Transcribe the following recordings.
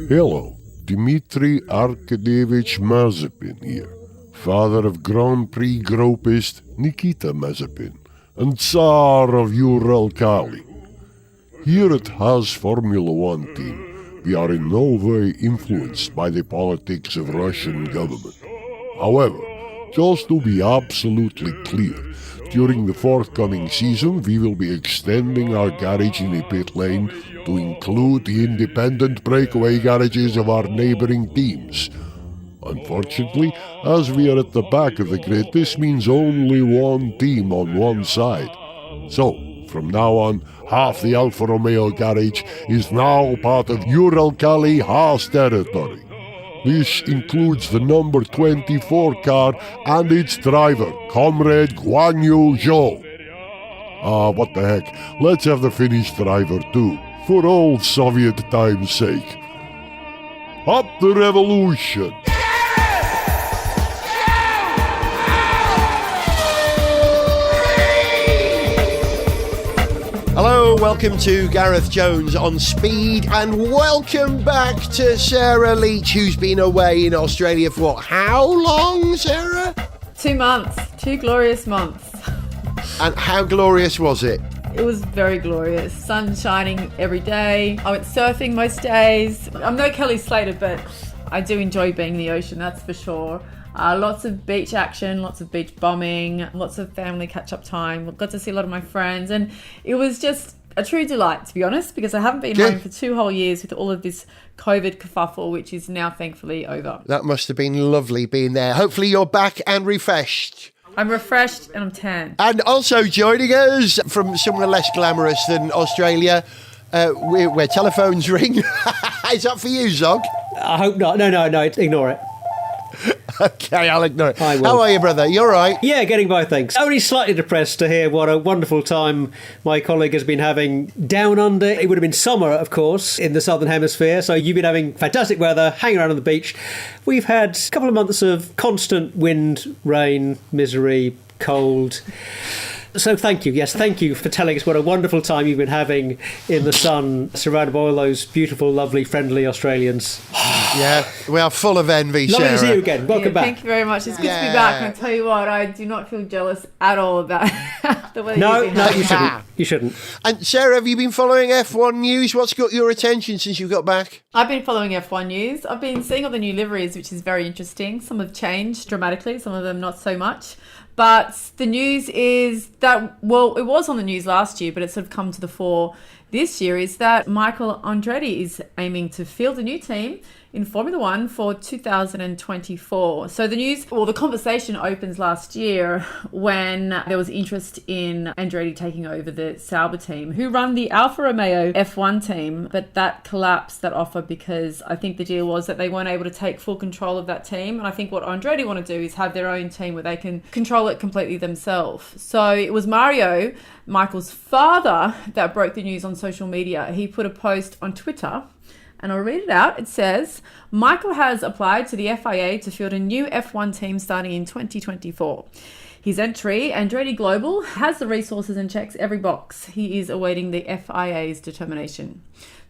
Hello, Dmitry Arkadievich Mazepin here, father of Grand Prix gropist Nikita Mazepin, and Tsar of Ural-Kali. Here at Haas Formula One team, we are in no way influenced by the politics of Russian government. However, just to be absolutely clear, during the forthcoming season we will be extending our garage in the pit lane to include the independent breakaway garages of our neighbouring teams. Unfortunately, as we are at the back of the grid, this means only one team on one side. So, from now on, half the Alfa Romeo garage is now part of Ural-Kali Haas territory. This includes the number 24 car and its driver, Comrade Guan Yu Zhou. What the heck, let's have the Finnish driver too, for old Soviet time's sake. Up the revolution! Hello, welcome to Gareth Jones on Speed, and welcome back to Sarah Leach, who's been away in Australia for what, how long, Sarah? 2 months, 2 glorious months. And how glorious was it? It was very glorious. Sun shining every day. I went surfing most days. I'm no Kelly Slater, but I do enjoy being in the ocean, that's for sure. Lots of beach action, lots of beach bombing, lots of family catch-up time. Got to see a lot of my friends, and it was just a true delight, to be honest, because I haven't been home for 2 whole years with all of this COVID kerfuffle, which is now thankfully over. That must have been lovely being there. Hopefully you're back and refreshed. I'm refreshed and I'm tan. And also joining us from somewhere less glamorous than Australia, where telephones ring. Is that for you, Zog? I hope not. No, ignore it. Okay, I'll ignore it. I will. How are you, brother? You all right? Yeah, getting by, thanks. Only slightly depressed to hear what a wonderful time my colleague has been having down under. It would have been summer, of course, in the Southern Hemisphere, so you've been having fantastic weather, hanging around on the beach. We've had a couple of months of constant wind, rain, misery, cold. So thank you. Yes, thank you for telling us what a wonderful time you've been having in the sun, surrounded by all those beautiful, lovely, friendly Australians. Yeah, we are full of envy, Lovely Sarah. to see you again. Welcome back. Thank you very much. It's good to be back. And I tell you what, I do not feel jealous at all about the weather you've been having. You shouldn't. You shouldn't. And Sarah, have you been following F1 news? What's got your attention since you got back? I've been following F1 news. I've been seeing all the new liveries, which is very interesting. Some have changed dramatically, some of them not so much. But the news is that, well, it was on the news last year, but it's sort of come to the fore this year, is that Michael Andretti is aiming to field a new team in Formula One for 2024. So the conversation opens last year when there was interest in Andretti taking over the Sauber team, who run the Alfa Romeo F1 team, but that collapsed, that offer, because I think the deal was that they weren't able to take full control of that team. And I think what Andretti want to do is have their own team where they can control it completely themselves. So it was Mario, Michael's father, that broke the news on social media. He put a post on Twitter, and I'll read it out. It says, Michael has applied to the FIA to field a new F1 team starting in 2024. His entry, Andretti Global, has the resources and checks every box. He is awaiting the FIA's determination.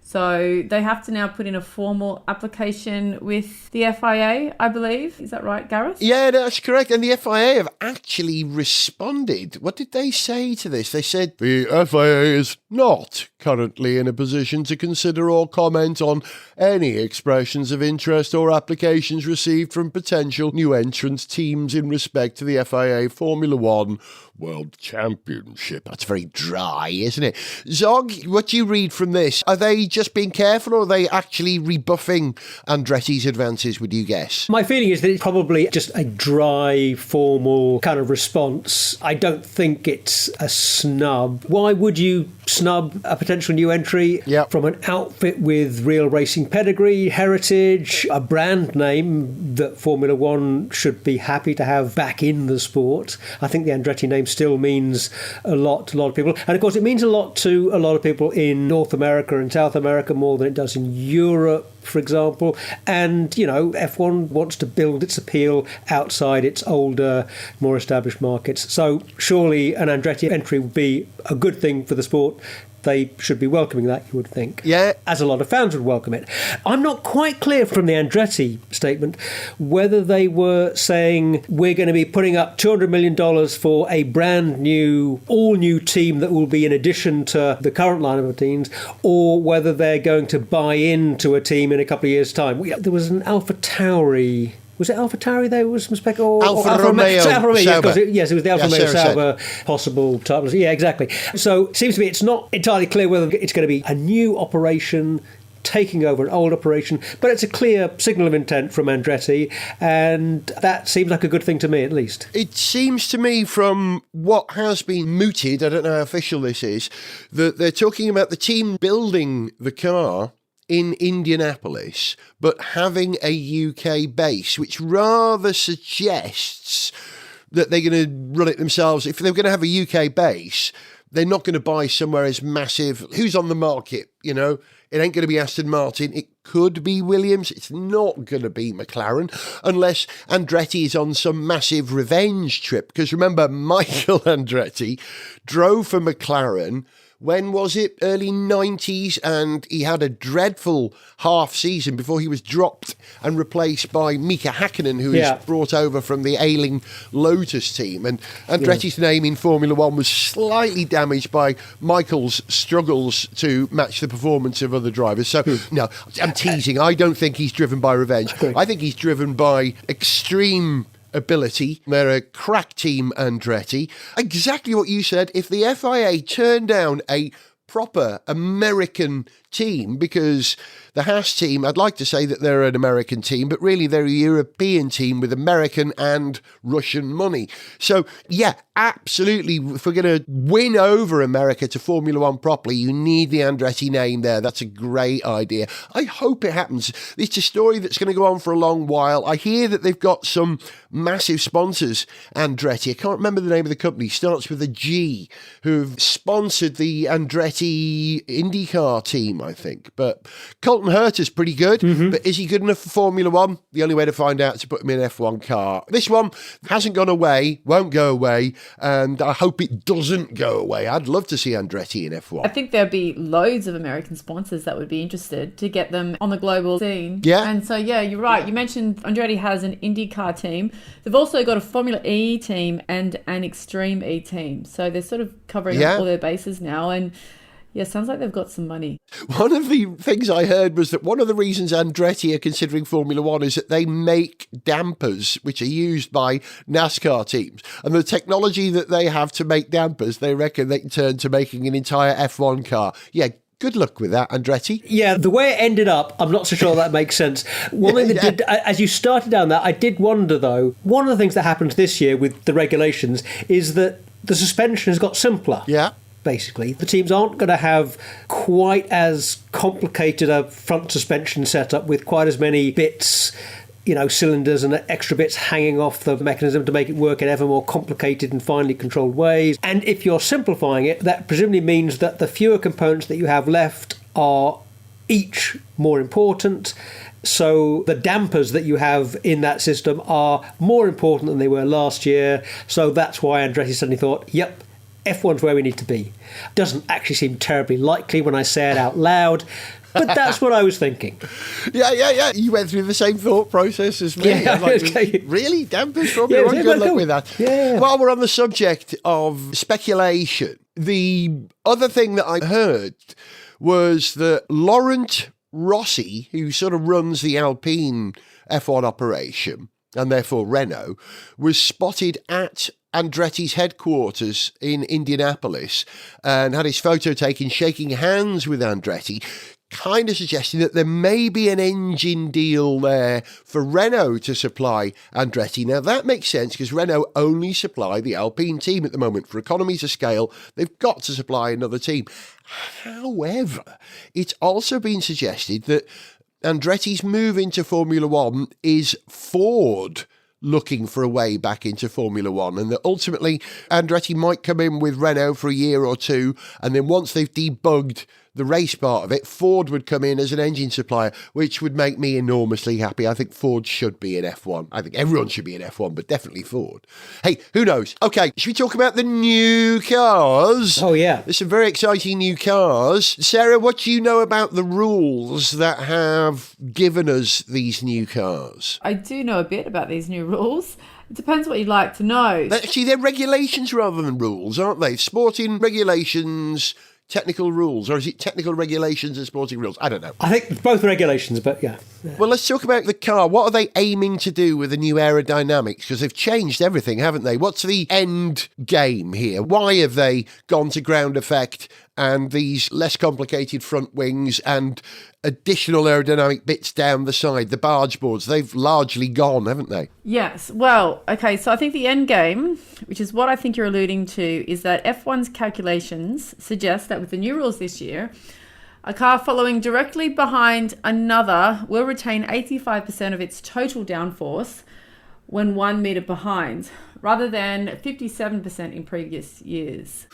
So they have to now put in a formal application with the FIA, I believe. Is that right, Gareth? Yeah, that's correct. And the FIA have actually responded. What did they say to this? They said The FIA is not currently in a position to consider or comment on any expressions of interest or applications received from potential new entrant teams in respect to the FIA Formula One World Championship. That's very dry, isn't it? Zog, what do you read from this? Are they just being careful, or are they actually rebuffing Andretti's advances, would you guess? My feeling is that it's probably just a dry, formal kind of response. I don't think it's a snub. Why would you snub a potential new entry from an outfit with real racing pedigree, heritage, a brand name that Formula One should be happy to have back in the sport? I think the Andretti name still means a lot to a lot of people. And of course, it means a lot to a lot of people in North America and South America, more than it does in Europe. for example. And, you know, F1 wants to build its appeal outside its older, more established markets. So surely an Andretti entry would be a good thing for the sport. They should be welcoming that, you would think. Yeah. As a lot of fans would welcome it. I'm not quite clear from the Andretti statement whether they were saying we're going to be putting up $200 million for a brand new, all-new team that will be in addition to the current lineup of teams, or whether they're going to buy into a team in a couple of years' time. There was an AlphaTauri... Was it AlphaTauri there was some spec? Or Alfa Romeo Sauber. Yes, it was the Alfa Romeo Sauber possible title. Yeah, exactly. So it seems to me it's not entirely clear whether it's going to be a new operation taking over an old operation, but it's a clear signal of intent from Andretti, and that seems like a good thing to me, at least. It seems to me from what has been mooted, I don't know how official this is, that they're talking about the team building the car in Indianapolis, but having a UK base, which rather suggests that they're going to run it themselves. If they're going to have a UK base, they're not going to buy somewhere as massive. Who's on the market? You know, it ain't going to be Aston Martin. It could be Williams. It's not going to be McLaren, unless Andretti is on some massive revenge trip. Because remember, Michael Andretti drove for McLaren. When was it? Early 90s, and he had a dreadful half season before he was dropped and replaced by Mika Häkkinen, who is brought over from the ailing Lotus team. And Andretti's name in Formula One was slightly damaged by Michael's struggles to match the performance of other drivers. So, no, I'm teasing. I don't think he's driven by revenge. I think he's driven by extreme ability. They're a crack team, Andretti. Exactly what you said. If the FIA turned down a proper American team, because the Haas team, I'd like to say that they're an American team, but really they're a European team with American and Russian money. So, yeah, absolutely. If we're going to win over America to Formula One properly, you need the Andretti name there. That's a great idea. I hope it happens. It's a story that's going to go on for a long while. I hear that they've got some massive sponsors, Andretti. I can't remember the name of the company. Starts with a G, who've sponsored the Andretti IndyCar team, I think. But Colton Herta's pretty good, but is he good enough for Formula One? The only way to find out is to put him in an F1 car. This one hasn't gone away, won't go away, and I hope it doesn't go away. I'd love to see Andretti in F1. I think there'll be loads of American sponsors that would be interested to get them on the global scene. Yeah. And so, yeah, you're right. You mentioned Andretti has an IndyCar team. They've also got a Formula E team and an Extreme E team. So they're sort of covering up all their bases now. And yeah, sounds like they've got some money. One of the things I heard was that one of the reasons Andretti are considering Formula One is that they make dampers, which are used by NASCAR teams. And the technology that they have to make dampers, they reckon they can turn to making an entire F1 car. Yeah, good luck with that, Andretti. Yeah, the way it ended up, I'm not so sure that makes sense. One thing that did, as you started down that, I did wonder, though, one of the things that happened this year with the regulations is that the suspension has got simpler. Yeah. Basically, the teams aren't going to have quite as complicated a front suspension setup with quite as many bits, you know, cylinders and extra bits hanging off the mechanism to make it work in ever more complicated and finely controlled ways. And if you're simplifying it, that presumably means that the fewer components that you have left are each more important. So the dampers that you have in that system are more important than they were last year. So that's why Andretti suddenly thought, yep, F1's where we need to be. Doesn't actually seem terribly likely when I say it out loud, but that's what I was thinking. Yeah. You went through the same thought process as me. Yeah, really? Dampers? Formula One? Good luck with that. Yeah. While we're on the subject of speculation, the other thing that I heard was that Laurent Rossi, who sort of runs the Alpine F1 operation, and therefore Renault, was spotted at Andretti's headquarters in Indianapolis and had his photo taken shaking hands with Andretti, kind of suggesting that there may be an engine deal there for Renault to supply Andretti. Now, that makes sense because Renault only supply the Alpine team at the moment. For economies of scale, they've got to supply another team. However, it's also been suggested that Andretti's move into Formula One is Ford looking for a way back into Formula One, and that ultimately Andretti might come in with Renault for a year or two, and then once they've debugged the race part of it, Ford would come in as an engine supplier, which would make me enormously happy. I think Ford should be in F1. I think everyone should be in F1, but definitely Ford. Hey, who knows? Okay, should we talk about the new cars? Oh, yeah. There's some very exciting new cars. Sarah, what do you know about the rules that have given us these new cars? I do know a bit about these new rules. It depends what you'd like to know. Actually, they're regulations rather than rules, aren't they? Sporting regulations, technical rules, or is it technical regulations and sporting rules? I don't know. I think both regulations, but yeah. Well, let's talk about the car. What are they aiming to do with the new aerodynamics? Because they've changed everything, haven't they? What's the end game here? Why have they gone to ground effect and these less complicated front wings and additional aerodynamic bits down the side, the barge boards? They've largely gone, haven't they? Yes. Well, okay, so I think the end game, which is what I think you're alluding to, is that F1's calculations suggest that with the new rules this year, a car following directly behind another will retain 85% of its total downforce when 1 metre behind, rather than 57% in previous years.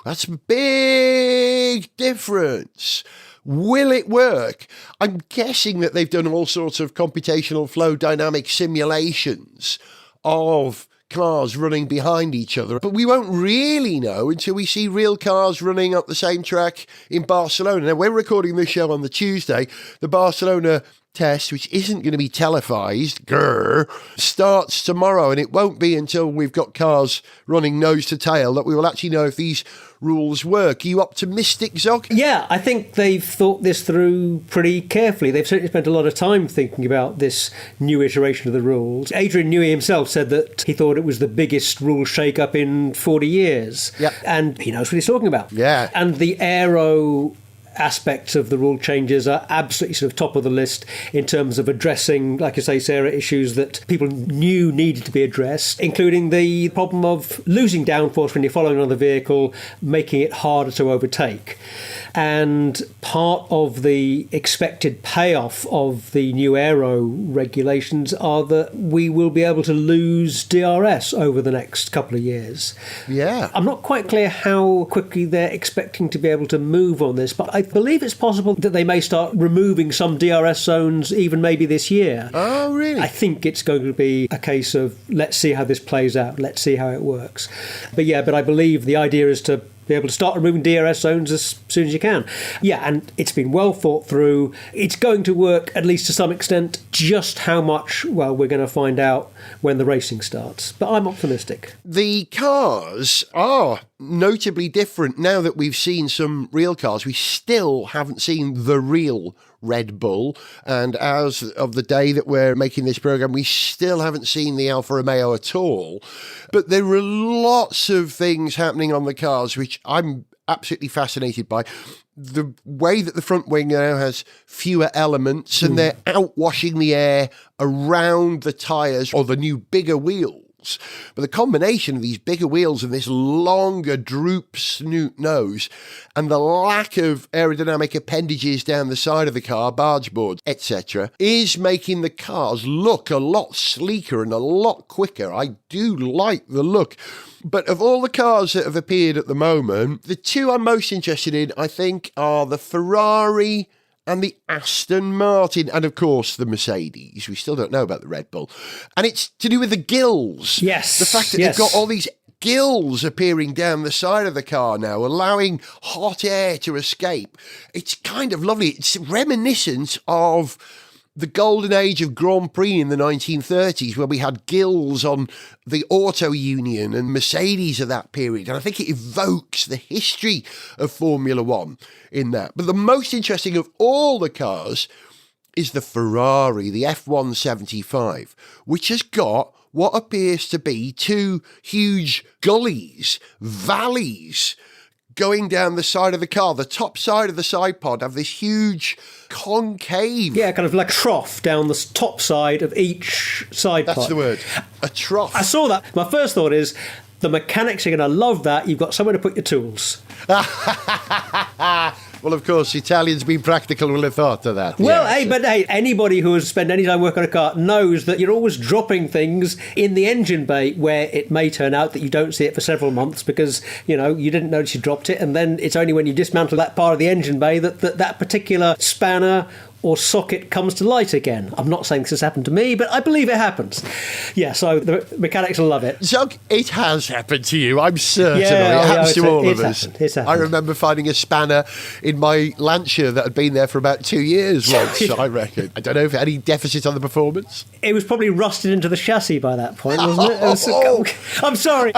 That's a big difference. Will it work? I'm guessing that they've done all sorts of computational flow dynamic simulations of cars running behind each other, but we won't really know until we see real cars running up the same track in Barcelona. Now, we're recording this show on the Tuesday. The Barcelona test, which isn't going to be televised, starts tomorrow, and it won't be until we've got cars running nose to tail that we will actually know if these rules work. Are you optimistic, Zog? Yeah, I think they've thought this through pretty carefully. They've certainly spent a lot of time thinking about this new iteration of the rules. Adrian Newey himself said that he thought it was the biggest rule shake-up in 40 years. Yep. And he knows what he's talking about. Yeah. And the aero aspects of the rule changes are absolutely sort of top of the list in terms of addressing, like you say, Sarah, issues that people knew needed to be addressed, including the problem of losing downforce when you're following another vehicle, making it harder to overtake. And part of the expected payoff of the new aero regulations are that we will be able to lose DRS over the next couple of years. Yeah. I'm not quite clear how quickly they're expecting to be able to move on this, but I believe it's possible that they may start removing some DRS zones even maybe this year. Oh, really? I think it's going to be a case of let's see how this plays out, let's see how it works. But I believe the idea is to be able to start removing DRS zones as soon as you can. Yeah, and it's been well thought through. It's going to work, at least to some extent. Just how much, well, we're going to find out when the racing starts. But I'm optimistic. The cars are notably different now that we've seen some real cars. We still haven't seen the real Red Bull, and as of the day that we're making this program, we still haven't seen the Alfa Romeo at all. But there are lots of things happening on the cars which I'm absolutely fascinated by. The way that the front wing now has fewer elements and they're outwashing the air around the tyres or the new bigger wheels. But the combination of these bigger wheels and this longer droop snoot nose and the lack of aerodynamic appendages down the side of the car, barge boards, etc., is making the cars look a lot sleeker and a lot quicker. I do like the look. But of all the cars that have appeared at the moment, the two I'm most interested in, I think, are the Ferrari and the Aston Martin, and of course the Mercedes. We still don't know about the Red Bull. And it's to do with the gills. Yes. The fact that they've got all these gills appearing down the side of the car now, allowing hot air to escape. It's kind of lovely. It's reminiscent of the golden age of Grand Prix in the 1930s, where we had gills on the Auto Union and Mercedes of that period. And I think it evokes the history of Formula One in that. But the most interesting of all the cars is the Ferrari, the F175, which has got what appears to be two huge gullies, valleys, going down the side of the car. The top side of the side pod have this huge concave. Yeah, kind of like a trough down the top side of each side pod. That's the word. A trough. I saw that. My first thought is the mechanics are going to love that. You've got somewhere to put your tools. Well, of course, Italians being practical will have thought of that. Well, yes. hey, anybody who has spent any time working on a car knows that you're always dropping things in the engine bay where it may turn out that you don't see it for several months because, you didn't notice you dropped it, and then it's only when you dismantle that part of the engine bay that particular spanner or socket comes to light again. I'm not saying this has happened to me, but I believe it happens. Yeah, so the mechanics will love it. Zug, it has happened to you. I'm certain Yeah, of it. It happens to all of us. It's happened. I remember finding a spanner in my Lancia that had been there for about 2 years once, I reckon. I don't know if any deficit on the performance. It was probably rusted into the chassis by that point, wasn't it? I'm sorry.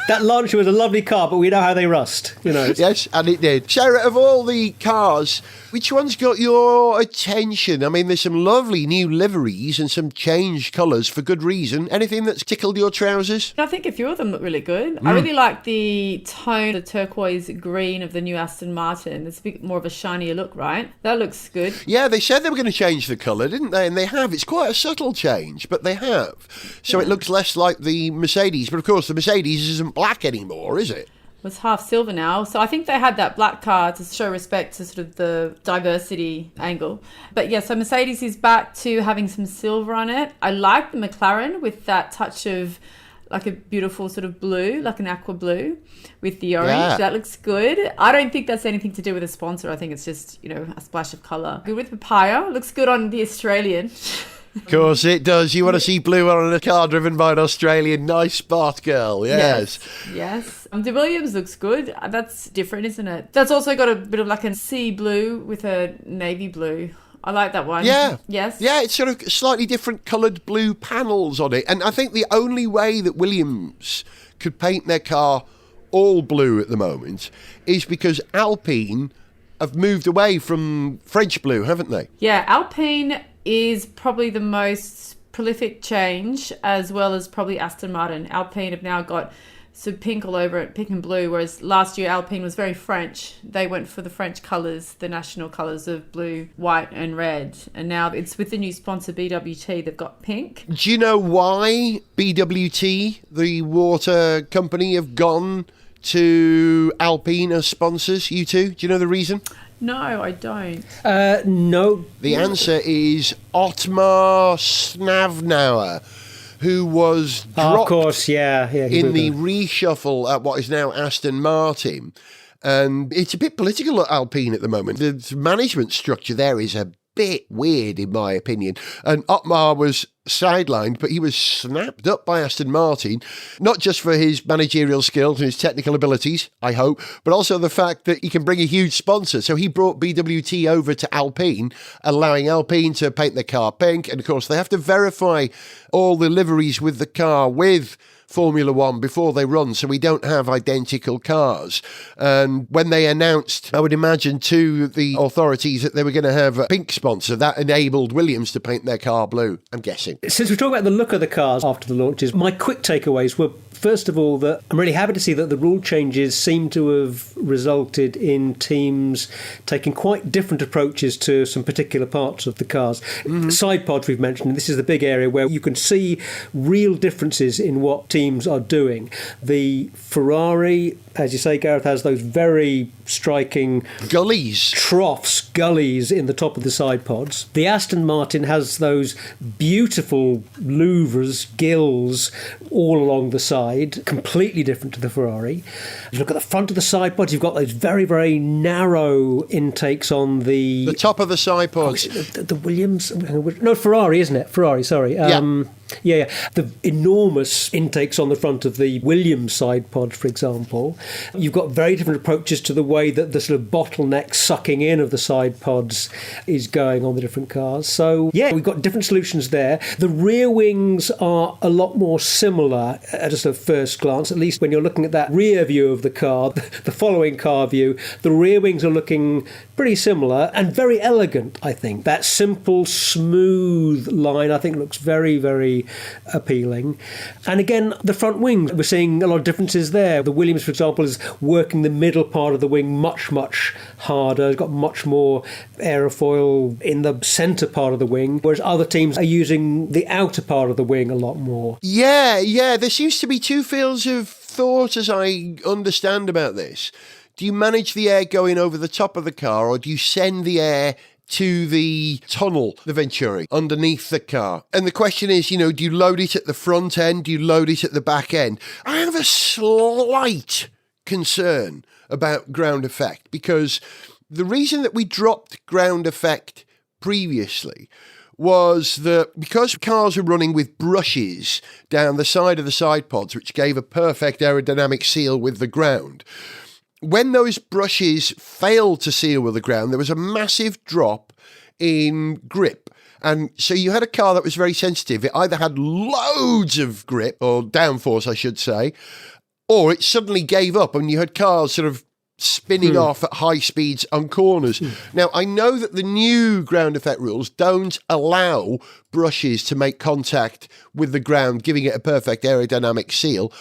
That Lancia was a lovely car, but we know how they rust. Yes, and it did. Sarah, of all the cars, which one's got your attention? I mean, there's some lovely new liveries and some changed colours for good reason. Anything that's tickled your trousers? I think a few of them look really good. I really like the tone, the turquoise green of the new Aston Martin. It's a bit more of a shinier look, right? That looks good. Yeah, they said they were going to change the colour, didn't they? And they have. It's quite a subtle change, but they have. So it looks less like the Mercedes. But of course, the Mercedes isn't black anymore, is it? It's half silver now. So I think they had that black car to show respect to sort of the diversity angle. But yeah, so Mercedes is back to having some silver on it. I like the McLaren with that touch of like a beautiful sort of blue, like an aqua blue with the orange. Yeah. That looks good. I don't think that's anything to do with a sponsor. I think it's just, a splash of colour. Good with papaya. Looks good on the Australian. Of course it does. You want to see blue on a car driven by an Australian nice spot girl. Yes. The Williams looks good. That's different, isn't it? That's also got a bit of like a sea blue with a navy blue. I like that one. Yeah. Yes. Yeah, it's sort of slightly different coloured blue panels on it. And I think the only way that Williams could paint their car all blue at the moment is because Alpine have moved away from French blue, haven't they? Yeah, Alpine is probably the most prolific change, as well as probably Aston Martin. Alpine have now got some pink all over it, pink and blue, whereas last year Alpine was very French. They went for the French colours, the national colours of blue, white and red. And now it's with the new sponsor BWT, they've got pink. Do you know why BWT, the water company, have gone to Alpine as sponsors, you two? Do you know the reason? No, I don't. No. The answer is Otmar Snavnauer, who was dropped of course, yeah in the reshuffle at what is now Aston Martin. And it's a bit political at Alpine at the moment. The management structure there is a bit weird, in my opinion. And Otmar was sidelined, but he was snapped up by Aston Martin, not just for his managerial skills and his technical abilities, I hope, but also the fact that he can bring a huge sponsor. So he brought BWT over to Alpine, allowing Alpine to paint their car pink. And of course, they have to verify all the liveries with the car with Formula One before they run, so we don't have identical cars. And when they announced, I would imagine, to the authorities that they were going to have a pink sponsor, that enabled Williams to paint their car blue, I'm guessing. Since we talk about the look of the cars after the launches, my quick takeaways were, first of all, that I'm really happy to see that the rule changes seem to have resulted in teams taking quite different approaches to some particular parts of the cars. Side pods we've mentioned, this is the big area where you can see real differences in what teams are doing. The Ferrari, as you say, Gareth, has those very striking gullies in the top of the side pods. The Aston Martin has those beautiful louvres, gills all along the side, completely different to the Ferrari. If you look at the front of the side pods, you've got those very, very narrow intakes on the top of the side pods. The Williams, no, Ferrari, isn't it? Ferrari, sorry. Yeah. The enormous intakes on the front of the Williams side pod, for example. You've got very different approaches to the way that the sort of bottleneck sucking in of the side pods is going on the different cars. So, yeah, we've got different solutions there. The rear wings are a lot more similar at a sort of first glance, at least when you're looking at that rear view of the car, the following car view. The rear wings are looking pretty similar and very elegant, I think. That simple, smooth line, I think, looks very, very appealing. And again, the front wings, we're seeing a lot of differences there. The Williams, for example, is working the middle part of the wing much, much harder. It's got much more aerofoil in the centre part of the wing, whereas other teams are using the outer part of the wing a lot more. Yeah. There seems to be two fields of thought, as I understand about this. do you manage the air going over the top of the car, or do you send the air to the tunnel, the Venturi, underneath the car? And the question is, do you load it at the front end? Do you load it at the back end? I have a slight concern about ground effect, because the reason that we dropped ground effect previously was that because cars were running with brushes down the side of the side pods, which gave a perfect aerodynamic seal with the ground, when those brushes failed to seal with the ground, there was a massive drop in grip. And so you had a car that was very sensitive. It either had loads of grip, or downforce, I should say, or it suddenly gave up, and you had cars sort of spinning off at high speeds on corners. Now, I know that the new ground effect rules don't allow brushes to make contact with the ground, giving it a perfect aerodynamic seal.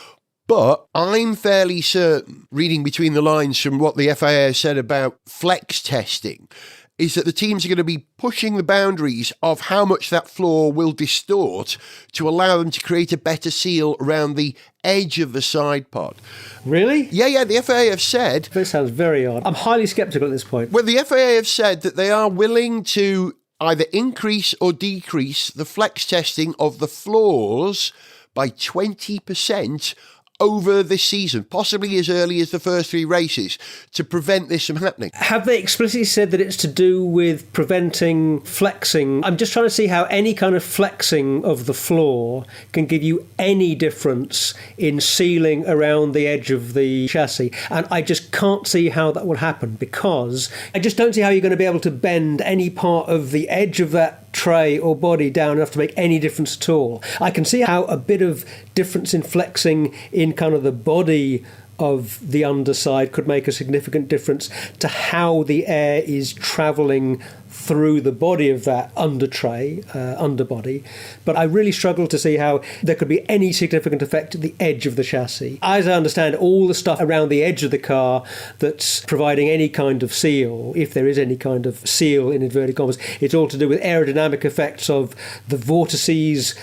But I'm fairly certain, reading between the lines from what the FIA has said about flex testing, is that the teams are going to be pushing the boundaries of how much that floor will distort to allow them to create a better seal around the edge of the side pod. Really? Yeah, the FIA have said... This sounds very odd. I'm highly sceptical at this point. Well, the FIA have said that they are willing to either increase or decrease the flex testing of the floors by 20% over this season, possibly as early as the first 3 races, to prevent this from happening. Have they explicitly said that it's to do with preventing flexing? I'm just trying to see how any kind of flexing of the floor can give you any difference in sealing around the edge of the chassis. And I just can't see how that will happen, because I just don't see how you're going to be able to bend any part of the edge of that tray or body down enough to make any difference at all. I can see how a bit of difference in flexing in kind of the body of the underside could make a significant difference to how the air is travelling through the body of that underbody. But I really struggle to see how there could be any significant effect at the edge of the chassis. As I understand, all the stuff around the edge of the car that's providing any kind of seal, if there is any kind of seal in inverted commas, it's all to do with aerodynamic effects of the vortices,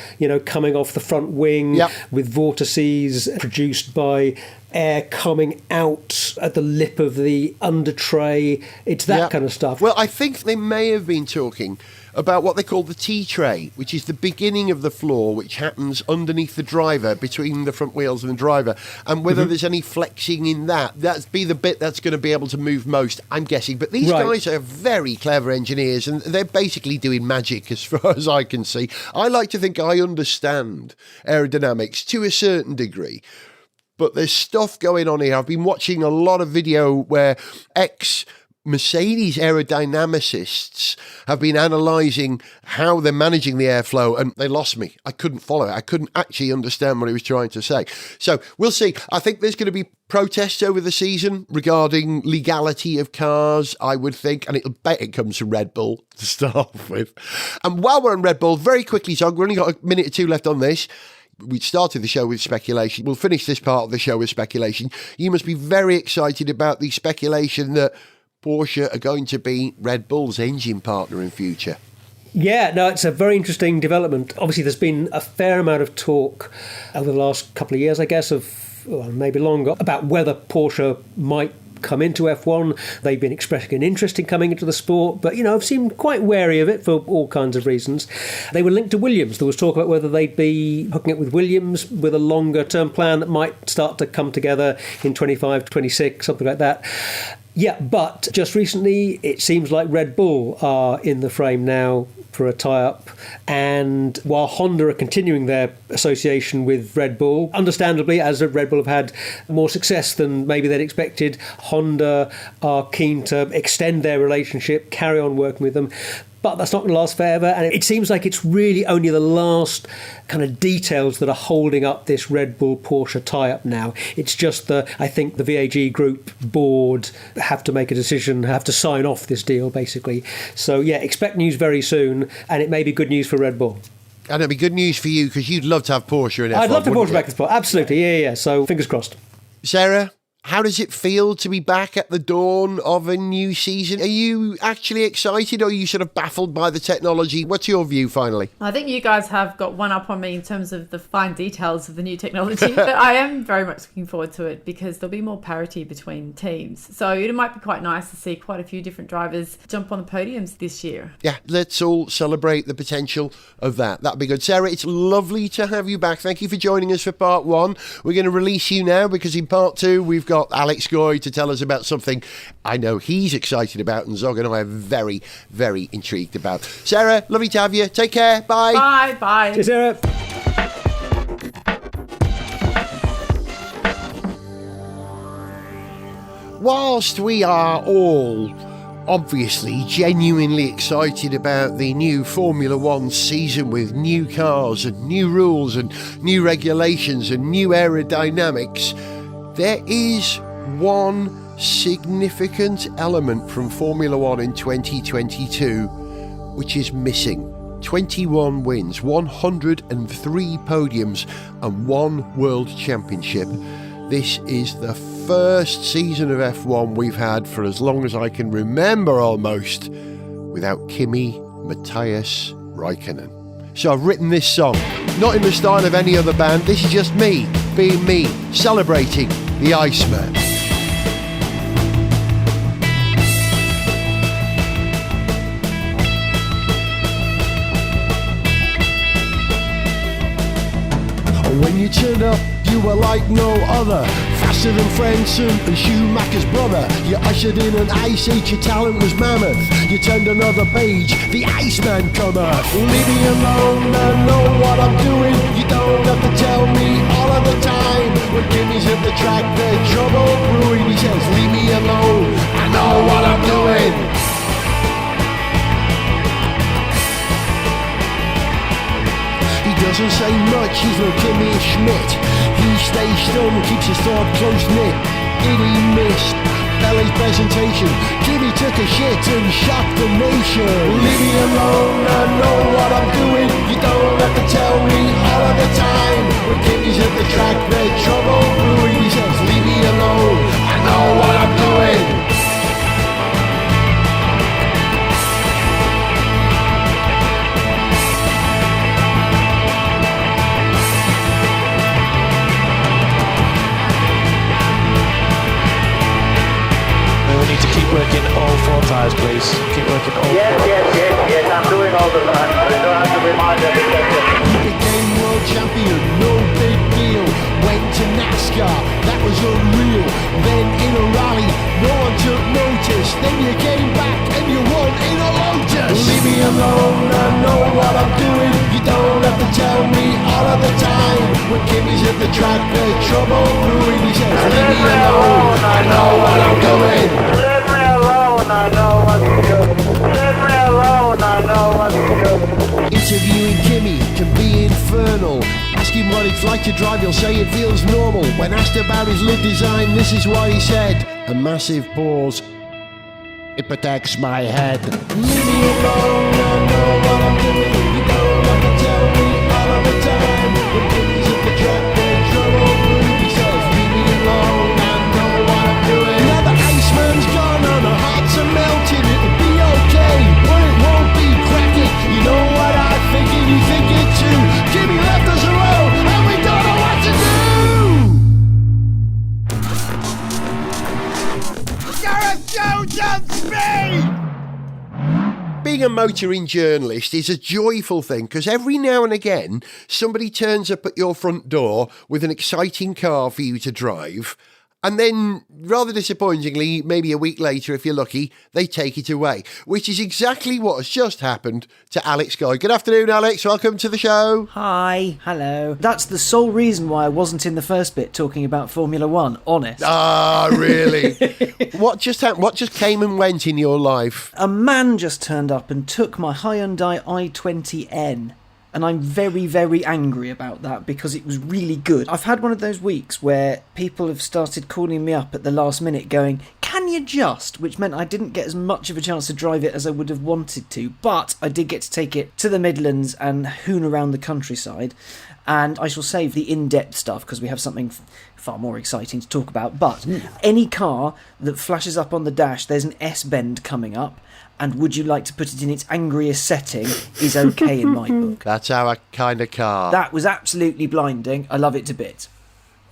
coming off the front wing, with vortices produced by air coming out at the lip of the under tray. It's that kind of stuff. Well, I think they may have been talking about what they call the T-tray, which is the beginning of the floor, which happens underneath the driver, between the front wheels and the driver, and whether there's any flexing in that'd be the bit that's going to be able to move most, I'm guessing. But these guys are very clever engineers, and they're basically doing magic as far as I can see. I like to think I understand aerodynamics to a certain degree, but there's stuff going on here. I've been watching a lot of video where Mercedes aerodynamicists have been analysing how they're managing the airflow, and they lost me. I couldn't follow it. I couldn't actually understand what he was trying to say. So we'll see. I think there's going to be protests over the season regarding legality of cars, I would think, and it'll bet it comes from Red Bull to start off with. And while we're on Red Bull, very quickly, so we've only got a minute or two left on this. We started the show with speculation. We'll finish this part of the show with speculation. You must be very excited about the speculation that Porsche are going to be Red Bull's engine partner in future. Yeah, no, it's a very interesting development. Obviously, there's been a fair amount of talk over the last couple of years, I guess, maybe longer, about whether Porsche might come into F1. They've been expressing an interest in coming into the sport, but, I've seemed quite wary of it for all kinds of reasons. They were linked to Williams. There was talk about whether they'd be hooking it with Williams with a longer-term plan that might start to come together in 25, 26, something like that. Yeah, but just recently, it seems like Red Bull are in the frame now for a tie-up. And while Honda are continuing their association with Red Bull, understandably, as Red Bull have had more success than maybe they'd expected, Honda are keen to extend their relationship, carry on working with them. But that's not going to last forever. And it seems like it's really only the last kind of details that are holding up this Red Bull-Porsche tie-up now. It's just I think the VAG Group board have to make a decision, have to sign off this deal, basically. So, yeah, expect news very soon. And it may be good news for Red Bull. And it'll be good news for you, because you'd love to have Porsche in F1. I'd love to Porsche back in the sport. Absolutely, yeah. So, fingers crossed. Sarah, How does it feel to be back at the dawn of a new season? Are you actually excited, or are you sort of baffled by the technology? What's your view, finally? I think you guys have got one up on me in terms of the fine details of the new technology, but I am very much looking forward to it because there'll be more parity between teams. So it might be quite nice to see quite a few different drivers jump on the podiums this year. Yeah, let's all celebrate the potential of that. That'd be good. Sarah, it's lovely to have you back. Thank you for joining us for part one. We're going to release you now because in part two, we've got Alex Goy to tell us about something I know he's excited about and Zog and I are very, very intrigued about. Sarah, lovely to have you. Take care. Bye. Bye. Bye. Cheers, Sarah. Whilst we are all obviously genuinely excited about the new Formula One season with new cars and new rules and new regulations and new aerodynamics, there is one significant element from Formula One in 2022 which is missing. 21 wins, 103 podiums and 1 World Championship. This is the first season of F1 we've had for as long as I can remember almost without Kimi Räikkönen. So I've written this song, not in the style of any other band, this is just me, being me, celebrating the Iceman. When you turned up, you were like no other. Faster than Frenson and Schumacher's brother. You ushered in an ice age, your talent was mammoth. You turned another page, the Iceman cometh. Leave me alone, I know what I'm doing. You don't have to tell me all of the time. When Kimmy's at the track, there's trouble brewing. He says, leave me alone, I know what I'm doing. Doesn't say much, he's no Kimmy Schmidt. He stays stum, keeps his thought close-knit. Did he miss Belly's presentation? Kimmy took a shit and shocked the nation. Leave me alone, I know what I'm doing. You don't have to tell me all of the time. When Kimmy's at the track, there's trouble brewing. He says, leave me alone, I know what I'm doing. Keep working all 4 tyres, please. Keep working all 4. Yes, I'm doing all the time. I don't have to remind everybody. You became world champion, no big deal. Went to NASCAR, that was unreal. Then in a rally, no one took notice. Then you came back and you won in a Lotus. Leave me alone, I know what I'm doing. You don't have to tell me all of the time. When Kimmy's at the track, there's trouble brewing. He says, leave me alone, I know what I'm doing. I know what to do. Leave me alone, I know what to do. Interviewing Kimi can be infernal. Ask him what it's like to drive, he'll say it feels normal. When asked about his lid design, this is what he said. A massive pause. It protects my head. Leave me alone, I know what I'm doing. You don't have to tell me all of the time. When Kimi's at the track, there's trouble brewing. He says, leave me alone, I know what I'm doing. Now the Iceman's gone on, our hearts are melting. It'll be okay, but it won't be cracking. You know what I think and you think it too. Kimi left us alone and we don't know what to do. Gareth Jones on speed! Being a motoring journalist is a joyful thing because every now and again somebody turns up at your front door with an exciting car for you to drive. And then, rather disappointingly, maybe a week later, if you're lucky, they take it away, which is exactly what has just happened to Alex Goy. Good afternoon, Alex. Welcome to the show. Hi, hello. That's the sole reason why I wasn't in the first bit talking about Formula One, honest. Ah, really? What just happened? What just came and went in your life? A man just turned up and took my Hyundai i20N. And I'm very, very angry about that because it was really good. I've had one of those weeks where people have started calling me up at the last minute going, can can you just, which meant I didn't get as much of a chance to drive it as I would have wanted to, but I did get to take it to the Midlands and hoon around the countryside. And I shall save the in-depth stuff because we have something far more exciting to talk about. But any car that flashes up on the dash, there's an S-bend coming up, and would you like to put it in its angriest setting is okay in my book. That's our kind of car. That was absolutely blinding. I love it to bits.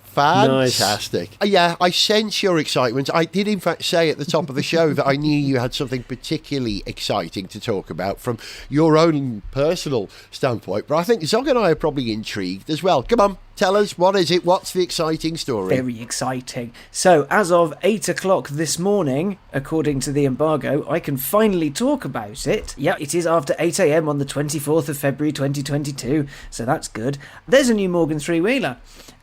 Fantastic. Yeah, I sense your excitement. I did, in fact, say at the top of the show that I knew you had something particularly exciting to talk about from your own personal standpoint. But I think Zog and I are probably intrigued as well. Come on, tell us, what is it? What's the exciting story? Very exciting. So, as of 8 o'clock this morning, according to the embargo, I can finally talk about it. Yeah, it is after 8 a.m. on the 24th of February 2022, so that's good. There's a new Morgan three-wheeler.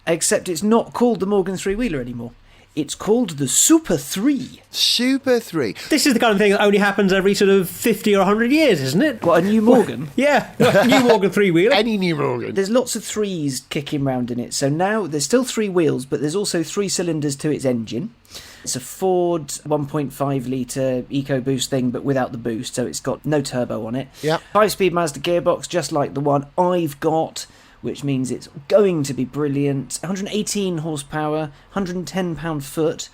Except it's not called the Morgan three-wheeler anymore. It's called the Super 3. Super 3. This is the kind of thing that only happens every sort of 50 or 100 years, isn't it? What, a new Morgan? Yeah, a new Morgan three-wheeler. Any new Morgan. There's lots of threes kicking round in it. So now there's still 3 wheels, but there's also 3 cylinders to its engine. It's a Ford 1.5 litre EcoBoost thing, but without the boost, so it's got no turbo on it. Yeah. 5-speed Mazda gearbox, just like the one I've got, which means it's going to be brilliant. 118 horsepower, 110 pound-foot.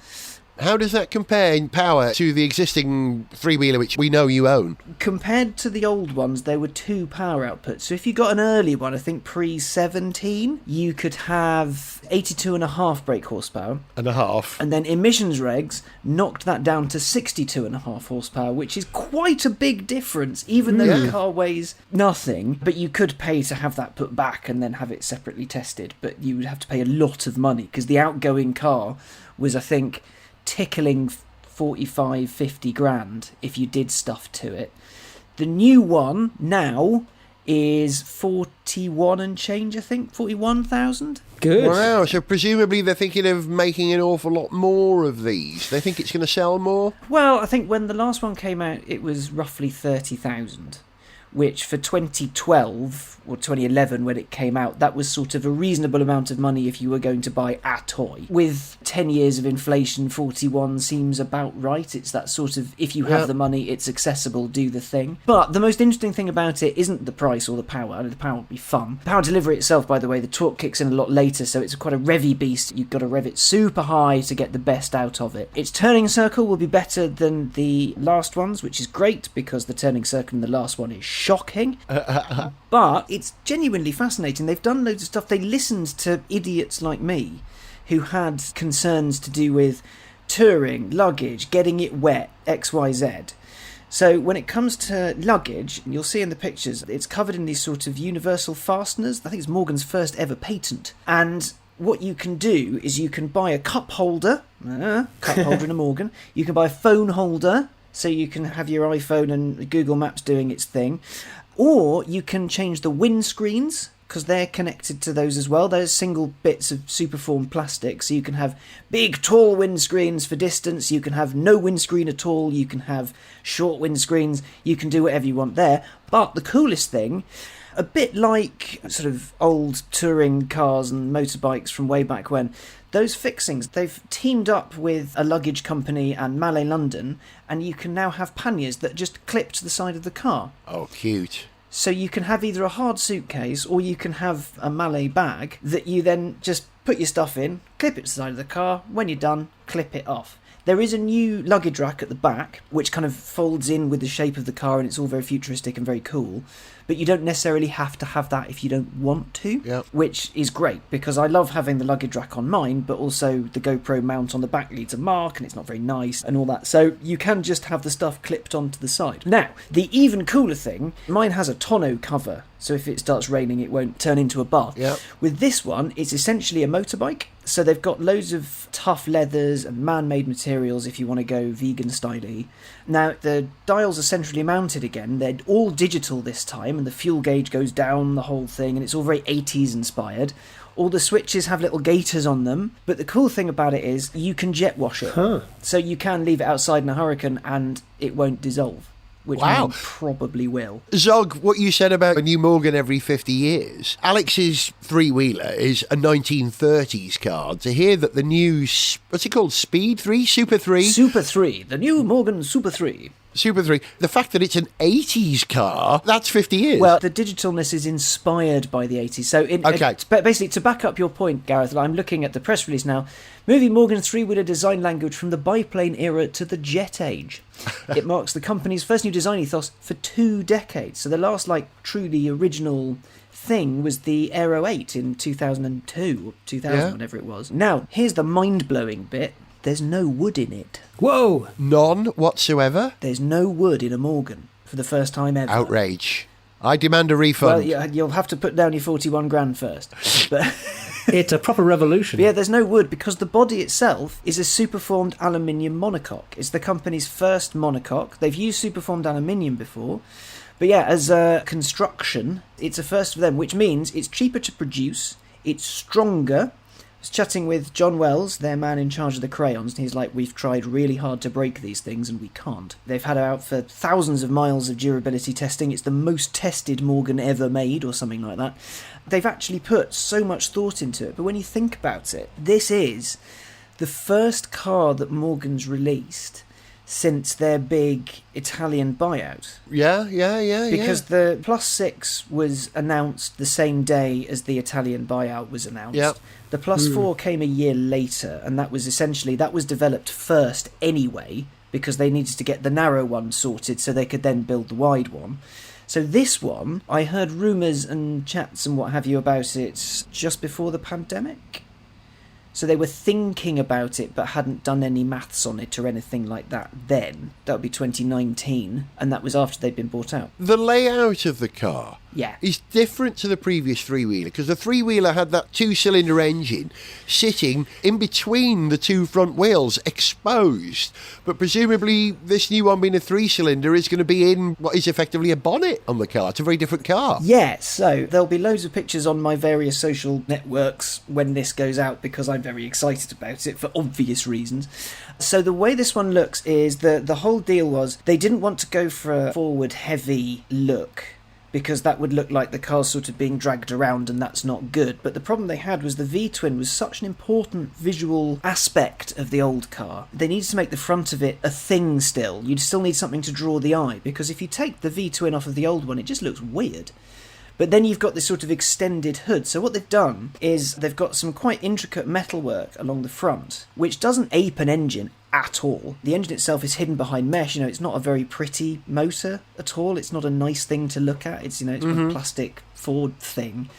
How does that compare in power to the existing three-wheeler which we know you own? Compared to the old ones, there were 2 power outputs. So if you got an early one, I think pre-17, you could have 82.5 brake horsepower. And a half. And then emissions regs knocked that down to 62.5 horsepower, which is quite a big difference, even though the car weighs nothing. But you could pay to have that put back and then have it separately tested. But you would have to pay a lot of money, because the outgoing car was, I think, tickling 45, 50 grand if you did stuff to it. The new one now is 41 and change, I think, 41,000. Good. Wow, so presumably they're thinking of making an awful lot more of these. They think it's going to sell more? Well, I think when the last one came out, it was roughly 30,000. Which for 2012 or 2011 when it came out, that was sort of a reasonable amount of money if you were going to buy a toy. With 10 years of inflation, 41 seems about right. It's that sort of, if you have the money, it's accessible, do the thing. But the most interesting thing about it isn't the price or the power. The power would be fun. Power delivery itself, by the way, the torque kicks in a lot later, so it's quite a revvy beast. You've got to rev it super high to get the best out of it. Its turning circle will be better than the last ones, which is great because the turning circle in the last one is shocking. But it's genuinely fascinating. They've done loads of stuff. They listened to idiots like me who had concerns to do with touring, luggage, getting it wet, XYZ. So when it comes to luggage, you'll see in the pictures, it's covered in these sort of universal fasteners. I think it's Morgan's first ever patent. And what you can do is you can buy a cup holder in a Morgan. You can buy a phone holder, so you can have your iPhone and Google Maps doing its thing. Or you can change the windscreens, because they're connected to those as well. There's single bits of superformed plastic, so you can have big, tall windscreens for distance. You can have no windscreen at all. You can have short windscreens. You can do whatever you want there. But the coolest thing, a bit like sort of old touring cars and motorbikes from way back when, those fixings, they've teamed up with a luggage company and Malay London, and you can now have panniers that just clip to the side of the car. Oh, cute. So you can have either a hard suitcase or you can have a Malay bag that you then just put your stuff in, clip it to the side of the car, when you're done, clip it off. There is a new luggage rack at the back, which kind of folds in with the shape of the car, and it's all very futuristic and very cool. But you don't necessarily have to have that if you don't want to, which is great, because I love having the luggage rack on mine, but also the GoPro mount on the back leaves a mark, and it's not very nice, and all that. So you can just have the stuff clipped onto the side. Now, the even cooler thing, mine has a tonneau cover, so if it starts raining, it won't turn into a bath. With this one, it's essentially a motorbike. So they've got loads of tough leathers and man-made materials if you want to go vegan style-y. Now, the dials are centrally mounted again. They're all digital this time, and the fuel gauge goes down the whole thing, and it's all very 80s inspired. All the switches have little gaiters on them, but the cool thing about it is you can jet wash it. So you can leave it outside in a hurricane and it won't dissolve. which Wow. we probably will. Zog, what you said about a new Morgan every 50 years, Alex's three-wheeler is a 1930s car. To hear that the new, what's it called, Speed 3? Super 3? Super 3, the new Morgan Super 3. Super 3. The fact that it's an 80s car, that's 50 years. Well, the digitalness is inspired by the 80s. So, basically, to back up your point, Gareth, I'm looking at the press release now. Moving Morgan's three-wheeler design language from the biplane era to the jet age. It marks the company's first new design ethos for 2 decades. So the last, truly original thing was the Aero 8 in 2002 or 2000, whatever it was. Now, here's the mind-blowing bit. There's no wood in it. Whoa! None whatsoever? There's no wood in a Morgan for the first time ever. Outrage. I demand a refund. Well, yeah, you'll have to put down your 41 grand first. But It's a proper revolution. yeah, there's no wood because the body itself is a superformed aluminium monocoque. It's the company's first monocoque. They've used superformed aluminium before. But yeah, as a construction, it's a first for them, which means it's cheaper to produce, it's stronger. I was chatting with John Wells, their man in charge of the crayons, and he's like, we've tried really hard to break these things and we can't. They've had it out for thousands of miles of durability testing. It's the most tested Morgan ever made or something like that. They've actually put so much thought into it, but when you think about it, this is the first car that Morgan's released since their big Italian buyout. Yeah. Because the Plus 6 was announced the same day as the Italian buyout was announced. Yep. The Plus 4 came a year later, and that was developed first anyway, because they needed to get the narrow one sorted so they could then build the wide one. So this one, I heard rumours and chats and what have you about it just before the pandemic. So they were thinking about it but hadn't done any maths on it or anything like that then. That would be 2019, and that was after they'd been bought out. The layout of the car Yeah. is different to the previous three-wheeler, because the three-wheeler had that two-cylinder engine sitting in between the two front wheels, exposed. But presumably this new one being a three-cylinder is going to be in what is effectively a bonnet on the car. It's a very different car. Yeah, so there'll be loads of pictures on my various social networks when this goes out, because I'm very excited about it for obvious reasons. So the way this one looks is the whole deal was they didn't want to go for a forward-heavy look, because that would look like the car's sort of being dragged around, and that's not good. But the problem they had was the V-twin was such an important visual aspect of the old car. They needed to make the front of it a thing still. You'd still need something to draw the eye, because if you take the V-twin off of the old one, it just looks weird. But then you've got this sort of extended hood. So what they've done is they've got some quite intricate metalwork along the front, which doesn't ape an engine at all. The engine itself is hidden behind mesh. It's not a very pretty motor at all. It's not a nice thing to look at. It's, it's a plastic Ford thing.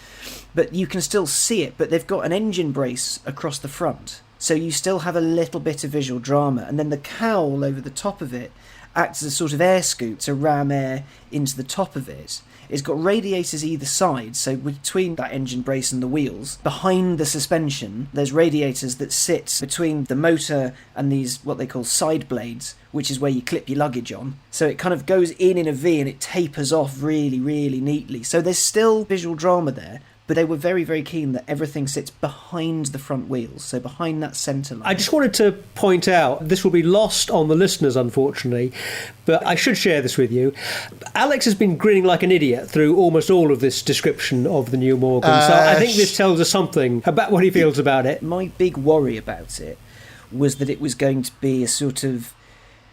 But you can still see it. But they've got an engine brace across the front. So you still have a little bit of visual drama. And then the cowl over the top of it acts as a sort of air scoop to ram air into the top of it. It's got radiators either side, so between that engine brace and the wheels, behind the suspension, there's radiators that sit between the motor and these, what they call side blades, which is where you clip your luggage on. So it kind of goes in a V and it tapers off really, really neatly. So there's still visual drama there, but they were very, very keen that everything sits behind the front wheels, so behind that centre line. I just wanted to point out, this will be lost on the listeners, unfortunately, but I should share this with you. Alex has been grinning like an idiot through almost all of this description of the new Morgan, so I think this tells us something about what he feels about it. My big worry about it was that it was going to be a sort of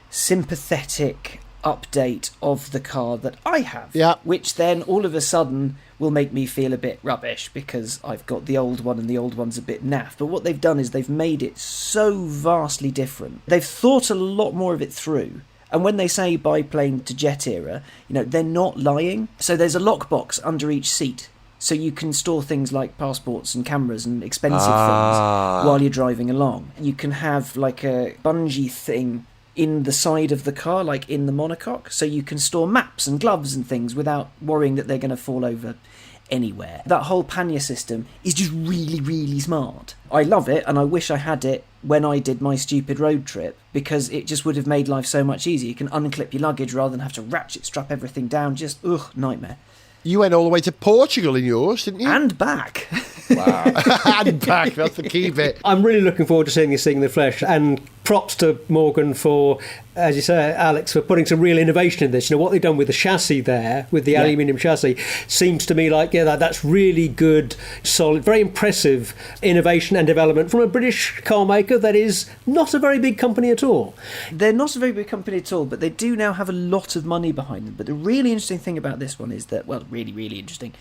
sympathetic update of the car that I have, which then all of a sudden will make me feel a bit rubbish because I've got the old one and the old one's a bit naff. But what they've done is they've made it so vastly different. They've thought a lot more of it through. And when they say biplane to jet era, they're not lying. So there's a lockbox under each seat. So you can store things like passports and cameras and expensive things while you're driving along. You can have like a bungee thing in the side of the car, like in the monocoque, so you can store maps and gloves and things without worrying that they're going to fall over anywhere. That whole pannier system is just really, really smart. I love it, and I wish I had it when I did my stupid road trip, because it just would have made life so much easier. You can unclip your luggage rather than have to ratchet strap everything down. Just, nightmare. You went all the way to Portugal in yours, didn't you? And back. Wow. And back, that's the key bit. I'm really looking forward to seeing this thing in the flesh, and props to Morgan for, as you say, Alex, for putting some real innovation in this. What they've done with the chassis there, with the aluminium chassis, seems to me like, that's really good, solid, very impressive innovation and development from a British car maker that is not a very big company at all. They're not a very big company at all, but they do now have a lot of money behind them. But the really interesting thing about this one is that, really, really interesting,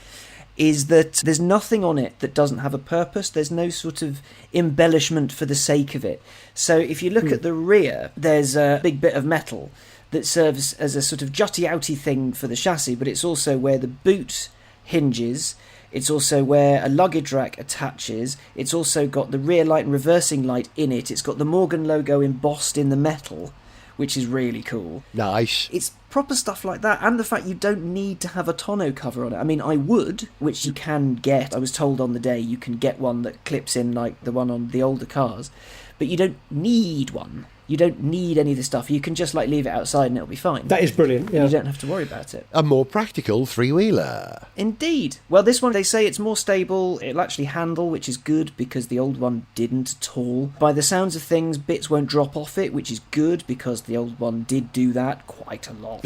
is that there's nothing on it that doesn't have a purpose. There's no sort of embellishment for the sake of it. So if you look at the rear, there's a big bit of metal that serves as a sort of jutty-outy thing for the chassis, but it's also where the boot hinges. It's also where a luggage rack attaches. It's also got the rear light and reversing light in it. It's got the Morgan logo embossed in the metal, which is really cool. Nice. It's proper stuff like that, and the fact you don't need to have a tonneau cover on it. I mean, I would, which you can get. I was told on the day you can get one that clips in like the one on the older cars, but you don't need one. You don't need any of the stuff. You can just leave it outside and it'll be fine. That is brilliant. Yeah. You don't have to worry about it. A more practical three-wheeler. Indeed. Well, this one, they say it's more stable. It'll actually handle, which is good because the old one didn't at all. By the sounds of things, bits won't drop off it, which is good because the old one did do that quite a lot.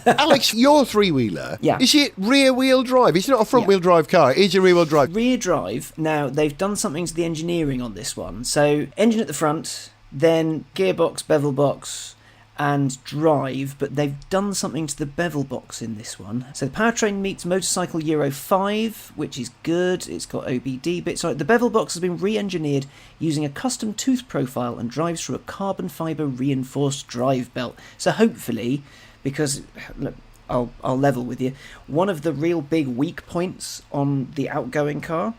Alex, your three-wheeler, Yeah. is it rear-wheel drive? It's not a front-wheel drive car. It's a rear-wheel drive. Rear drive. Now, they've done something to the engineering on this one. So, engine at the front, then gearbox, bevel box, and drive, but they've done something to the bevel box in this one. So the powertrain meets motorcycle Euro 5, which is good. It's got OBD bits. So the bevel box has been re-engineered using a custom tooth profile and drives through a carbon fibre reinforced drive belt. So hopefully, because look, I'll level with you, one of the real big weak points on the outgoing car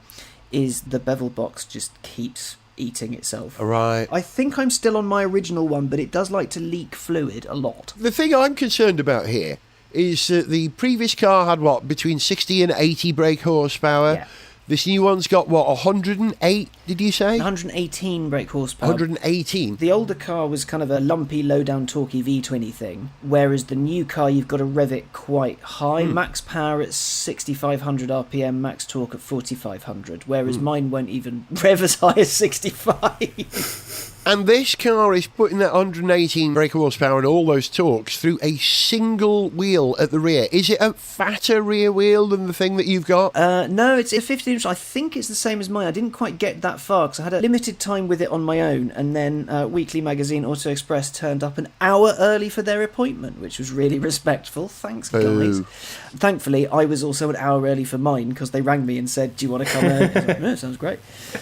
is the bevel box just keeps eating itself. Right. I think I'm still on my original one, but it does like to leak fluid a lot. The thing I'm concerned about here is that the previous car had, between 60 and 80 brake horsepower. Yeah. This new one's got, 108, did you say? 118 brake horsepower. 118. The older car was kind of a lumpy, low-down, torquey V20 thing, whereas the new car, you've got to rev it quite high. Max power at 6,500 RPM, max torque at 4,500, whereas mine won't even rev as high as 65. And this car is putting that 118 brake horsepower and all those torques through a single wheel at the rear. Is it a fatter rear wheel than the thing that you've got? No, it's a 15-inch. I think it's the same as mine. I didn't quite get that far because I had a limited time with it on my own, and then Weekly Magazine Auto Express turned up an hour early for their appointment, which was really respectful. Thanks, guys. Thankfully, I was also an hour early for mine because they rang me and said, "Do you want to come early?" I was like, "No, sounds great."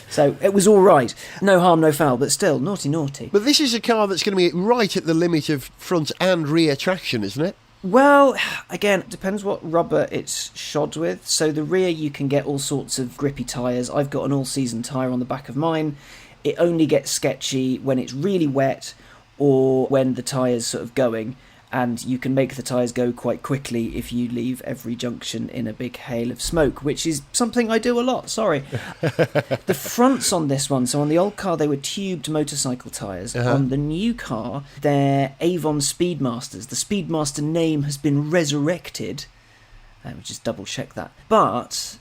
So it was all right. No harm, no foul, but still, naughty. But this is a car that's going to be right at the limit of front and rear traction, isn't it? Well, again, it depends what rubber it's shod with. So the rear, you can get all sorts of grippy tyres. I've got an all-season tyre on the back of mine. It only gets sketchy when it's really wet or when the tyre's sort of going. And you can make the tyres go quite quickly if you leave every junction in a big hail of smoke, which is something I do a lot, sorry. The fronts on this one, so on the old car they were tubed motorcycle tyres. On the new car, they're Avon Speedmasters. The Speedmaster name has been resurrected. Let me just double check that. But,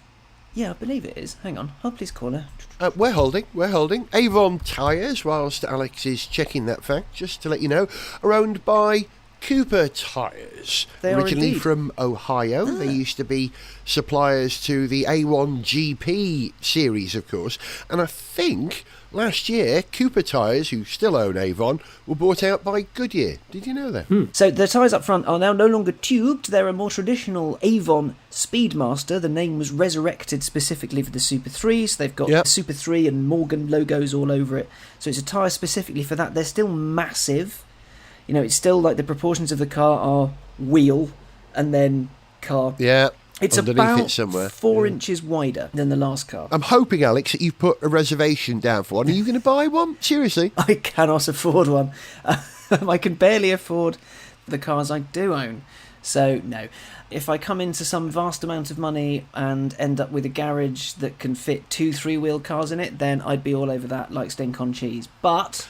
yeah, I believe it is. Hang on, hold please caller. We're holding. Avon tyres, whilst Alex is checking that fact, just to let you know, are owned by Cooper tyres, They are originally indeed. from Ohio. They used to be suppliers to the A1 GP series, of course. And I think last year, Cooper tyres, who still own Avon, were bought out by Goodyear. Did you know that? So the tyres up front are now no longer tubed. They're a more traditional Avon Speedmaster. The name was resurrected specifically for the Super 3, so they've got Super 3 and Morgan logos all over it. So it's a tyre specifically for that. They're still massive. You know, it's still like the proportions of the car are wheel and then car. Yeah. It's underneath about it somewhere. 4 inches wider than the last car. I'm hoping, Alex, that you've put a reservation down for one. Are you going to buy one? Seriously? I cannot afford one. I can barely afford the cars I do own. So, no. If I come into some vast amount of money and end up with a garage that can fit 2 3-wheel cars in it, then I'd be all over that like stink on cheese. But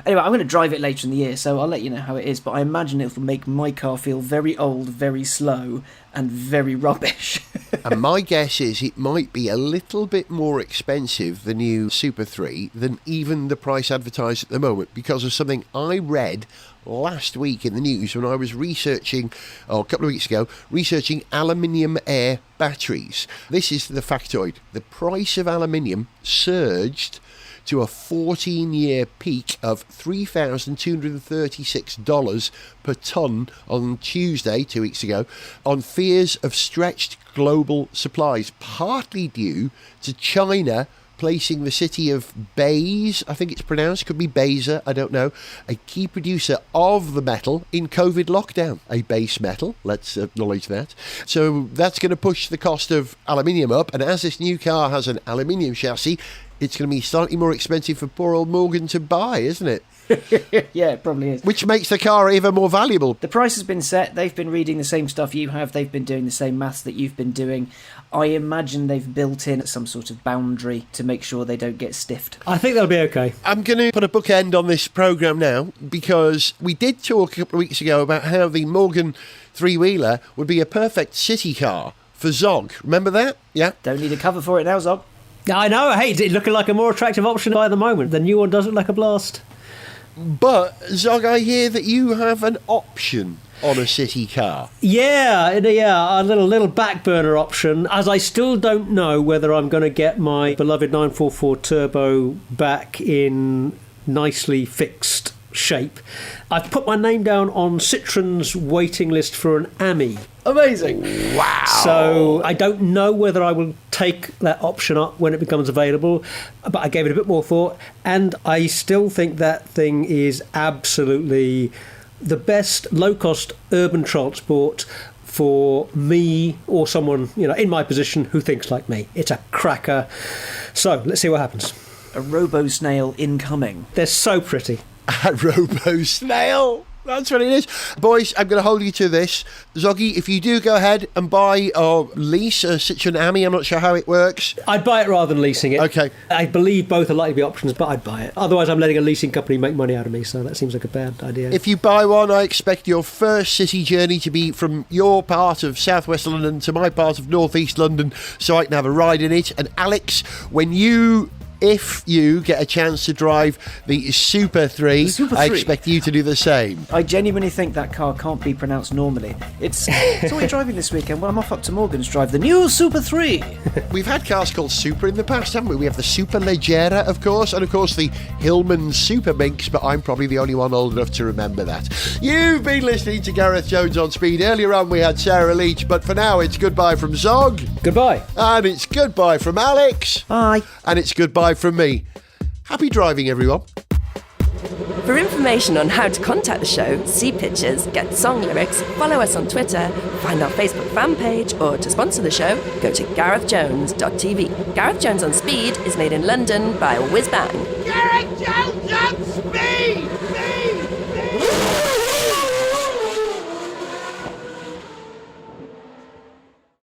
Anyway, I'm going to drive it later in the year, so I'll let you know how it is. But I imagine it'll make my car feel very old, very slow, and very rubbish. And my guess is it might be a little bit more expensive, the new Super 3, than even the price advertised at the moment, because of something I read last week in the news when I was researching, a couple of weeks ago, researching aluminium air batteries. This is the factoid. The price of aluminium surged to a 14-year peak of $3,236 per tonne on Tuesday, 2 weeks ago, on fears of stretched global supplies, partly due to China placing the city of Baise, I think it's pronounced, could be Baise, I don't know, a key producer of the metal in COVID lockdown. A base metal, let's acknowledge that. So that's going to push the cost of aluminium up, and as this new car has an aluminium chassis, it's going to be slightly more expensive for poor old Morgan to buy, isn't it? Yeah, it probably is. Which makes the car even more valuable. The price has been set. They've been reading the same stuff you have. They've been doing the same maths that you've been doing. I imagine they've built in some sort of boundary to make sure they don't get stiffed. I think they'll be okay. I'm going to put a bookend on this programme now, because we did talk a couple of weeks ago about how the Morgan three-wheeler would be a perfect city car for Zog. Remember that? Yeah? Don't need a cover for it now, Zog. I know, hey, it's looking like a more attractive option by the moment. The new one does look like a blast. But, Zog, I hear that you have an option on a city car. Yeah, a little back burner option, as I still don't know whether I'm going to get my beloved 944 Turbo back in nicely fixed shape. I've put my name down on Citroen's waiting list for an AMI. Amazing. Wow. So I don't know whether I will take that option up when it becomes available, but I gave it a bit more thought, and I still think that thing is absolutely the best low-cost urban transport for me or someone, in my position who thinks like me. It's a cracker. So let's see what happens. A robo-snail incoming. They're so pretty. A robo-snail. That's what it is. Boys, I'm going to hold you to this. Zoggy, if you do go ahead and buy or lease a Citroen AMI, I'm not sure how it works. I'd buy it rather than leasing it. Okay. I believe both are likely to be options, but I'd buy it. Otherwise, I'm letting a leasing company make money out of me, so that seems like a bad idea. If you buy one, I expect your first city journey to be from your part of southwest London to my part of northeast London, so I can have a ride in it. And Alex, if you get a chance to drive the Super 3, I expect you to do the same. I genuinely think that car can't be pronounced normally. So what are you driving this weekend? Well, I'm off up to Morgan's drive the new Super 3. We've had cars called Super in the past, haven't we? We have the Super Leggera, of course, and of course the Hillman Super Minx, but I'm probably the only one old enough to remember that. You've been listening to Gareth Jones on Speed. Earlier on we had Sarah Leach, but for now it's goodbye from Zog. Goodbye. And it's goodbye from Alex. Bye. And it's goodbye from me. Happy driving, everyone. For information on how to contact the show, see pictures, get song lyrics, follow us on Twitter, find our Facebook fan page, or to sponsor the show, go to garethjones.tv. Gareth Jones on Speed is made in London by Whiz Bang. Gareth Jones on Speed!